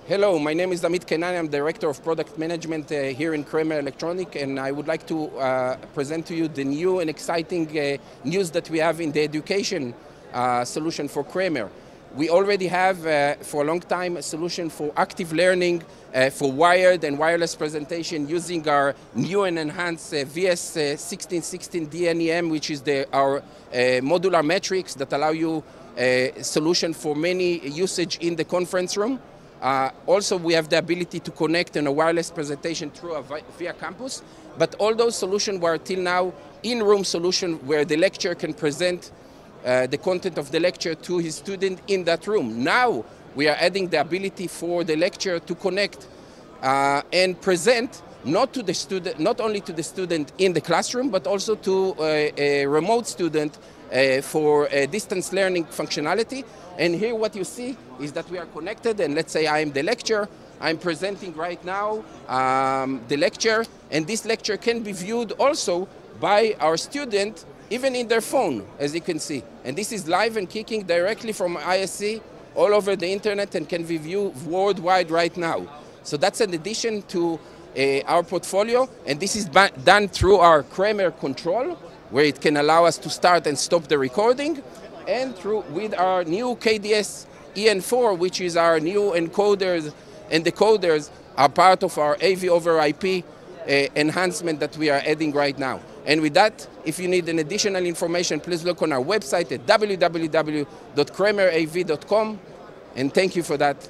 Hello, my name is Amit Kenani. I'm Director of Product Management here in Kramer Electronic, and I would like to present to you the new and exciting news that we have in the education solution for Kramer. We already have, for a long time, a solution for active learning, for wired and wireless presentation using our new and enhanced VS1616 DNEM, which is our modular metrics that allow you a solution for many usage in the conference room. Also, we have the ability to connect in a wireless presentation through a via campus, but all those solutions were till now in-room solution where the lecturer can present the content of the lecture to his student in that room. Now we are adding the ability for the lecturer to connect and present not only to the student in the classroom, but also to a remote student for distance learning functionality. And here what you see is that we are connected, and let's say I am the lecturer. I'm presenting right now the lecture, and this lecture can be viewed also by our student, even in their phone, as you can see. And this is live and kicking directly from ISE all over the internet and can be viewed worldwide right now. So that's an addition to our portfolio, and this is done through our Kramer control, where it can allow us to start and stop the recording, and with our new KDS EN4, which is our new encoders and decoders are part of our AV over IP enhancement that we are adding right now. And with that, if you need an additional information, please look on our website at www.kramerav.com, and thank you for that.